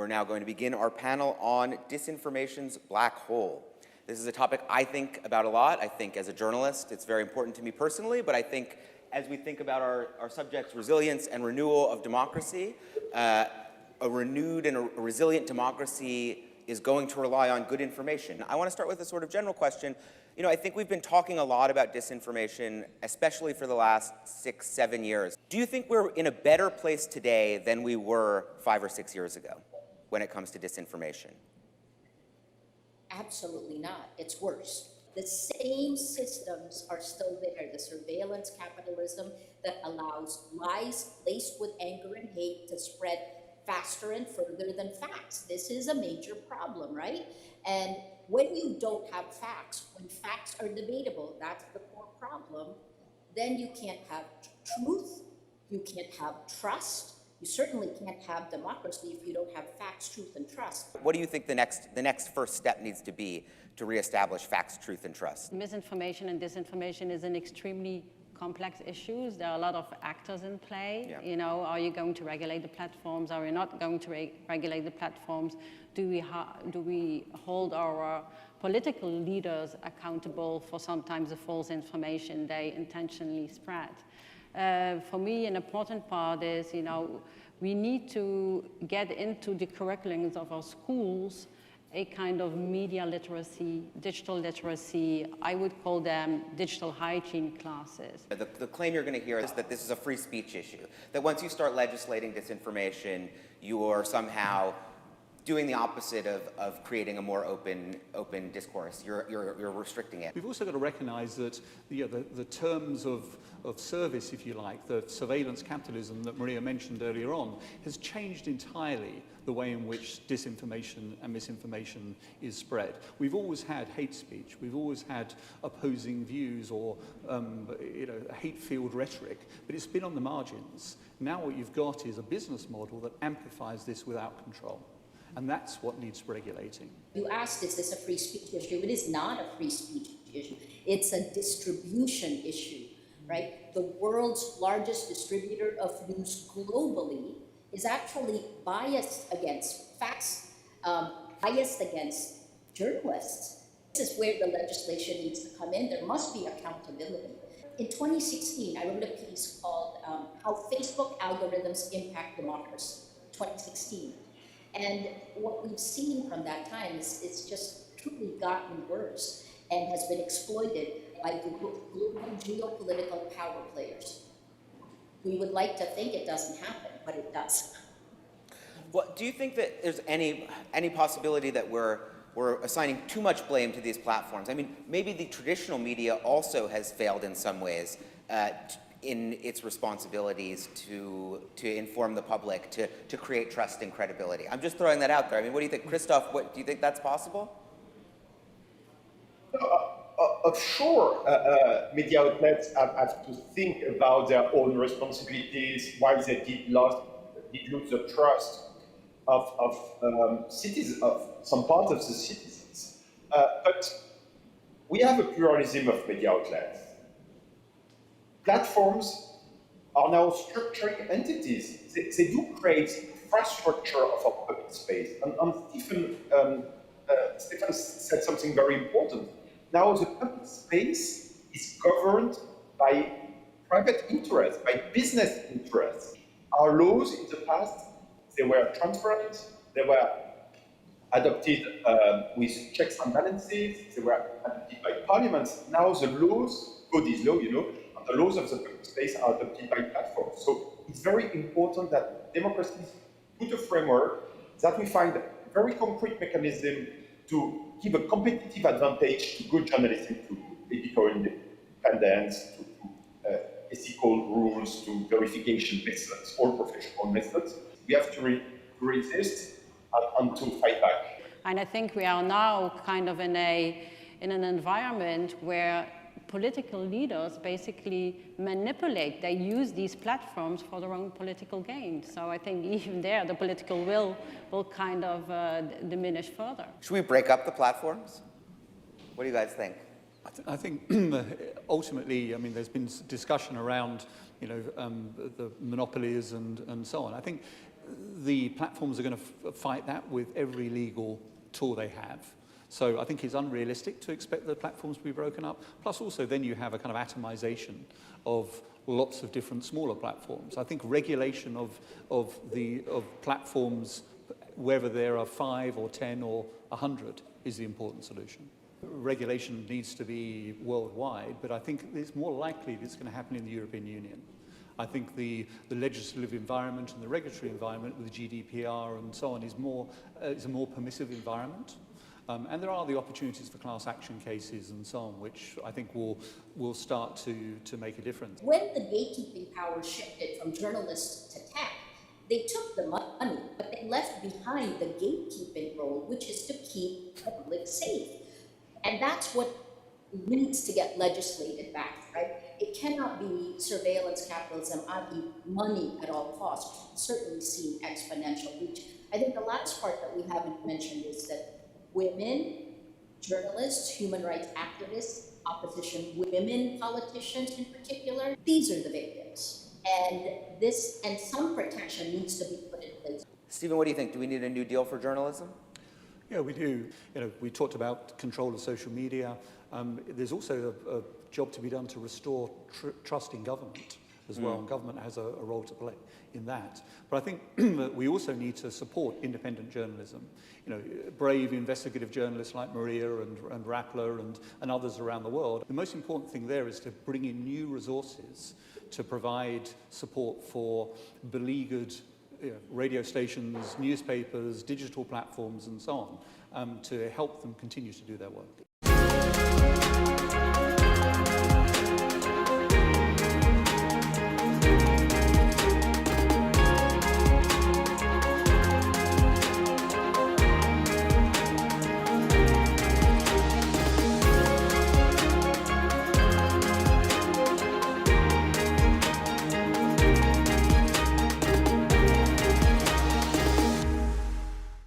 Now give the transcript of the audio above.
We're now going to begin our panel on disinformation's black hole. This is a topic I think about a lot. I think as a journalist, it's very important to me personally, but I think as we think about our subject's resilience and renewal of democracy, a renewed and a resilient democracy is going to rely on good information. I want to start with a sort of general question. You know, I think we've been talking a lot about disinformation, especially for the last 6, 7 years. Do you think we're in a better place today than we were 5 or 6 years ago when it comes to disinformation? Absolutely not. It's worse. The same systems are still there. The surveillance capitalism that allows lies laced with anger and hate to spread faster and further than facts. This is a major problem, right? And when you don't have facts, when facts are debatable, that's the core problem, then you can't have truth, you can't have trust, you certainly can't have democracy if you don't have facts, truth, and trust. What do you think the next first step needs to be to reestablish facts, truth, and trust? Misinformation and disinformation is an extremely complex issue. There are a lot of actors in play. Yeah. You know, are you going to regulate the platforms? Are we not going to regulate the platforms? Do we hold our political leaders accountable for sometimes the false information they intentionally spread? For me, an important part is, you know, we need to get into the curriculums of our schools a kind of media literacy, digital literacy. I would call them digital hygiene classes. The claim you're going to hear is that this is a free speech issue, that once you start legislating disinformation, you're somehow doing the opposite of creating a more open discourse. You're restricting it. We've also got to recognize that the terms of service, if you like, the surveillance capitalism that Maria mentioned earlier on, has changed entirely the way in which disinformation and misinformation is spread. We've always had hate speech. We've always had opposing views or hate-filled rhetoric, but it's been on the margins. Now what you've got is a business model that amplifies this without control. And that's what needs regulating. You asked, is this a free speech issue? It is not a free speech issue. It's a distribution issue, right? The world's largest distributor of news globally is actually biased against facts, biased against journalists. This is where the legislation needs to come in. There must be accountability. In 2016, I wrote a piece called How Facebook Algorithms Impact Democracy, 2016. And what we've seen from that time is it's just truly gotten worse and has been exploited by the global geopolitical power players. We would like to think it doesn't happen, but it does. Well, do you think that there's any possibility that we're assigning too much blame to these platforms? I mean, maybe the traditional media also has failed in some ways in its responsibilities to inform the public, to create trust and credibility. I'm just throwing that out there. I mean, what do you think? Christophe, do you think that's possible? Sure, media outlets have to think about their own responsibilities, why they did lose the trust of citizens, of some part of the citizens. But we have a pluralism of media outlets. Platforms are now structuring entities. They do create infrastructure of our public space. And Stefan said something very important. Now the public space is governed by private interests, by business interests. Our laws in the past, they were transparent, they were adopted with checks and balances, they were adopted by parliaments. Now the laws, code is law, you know, and the laws of the public space are adopted by platforms. So it's very important that democracies put a framework, that we find a very concrete mechanism to give a competitive advantage to good journalism, to editorial independence, to ethical rules, to verification methods, all professional methods. We have to resist and to fight back. And I think we are now kind of in an environment where political leaders basically manipulate. They use these platforms for their own political gain. So I think even there, the political will kind of diminish further. Should we break up the platforms? What do you guys think? I think ultimately, I mean, there's been discussion around, you know, the monopolies and so on. I think the platforms are going to fight that with every legal tool they have. So I think it's unrealistic to expect the platforms to be broken up. Plus also then you have a kind of atomization of lots of different smaller platforms. I think regulation of platforms, whether there are 5 or 10 or 100, is the important solution. Regulation needs to be worldwide, but I think it's more likely that it's going to happen in the European Union. I think the legislative environment and the regulatory environment with GDPR and so on is a more permissive environment. And there are the opportunities for class action cases and so on, which I think will start to make a difference. When the gatekeeping power shifted from journalists to tech, they took the money, but they left behind the gatekeeping role, which is to keep the public safe. And that's what needs to get legislated back, right? It cannot be surveillance capitalism, i.e. money at all costs. We've certainly seen exponential reach. I think the last part that we haven't mentioned is that women, journalists, human rights activists, opposition women politicians in particular, these are the victims. And some protection needs to be put in place. Stephen, what do you think? Do we need a new deal for journalism? Yeah, we do. We talked about control of social media. There's also a job to be done to restore trust in government as well, and government has a role to play in that. But I think that we also need to support independent journalism. Brave investigative journalists like Maria and Rappler and others around the world. The most important thing there is to bring in new resources to provide support for beleaguered radio stations, newspapers, digital platforms, and so on, to help them continue to do their work.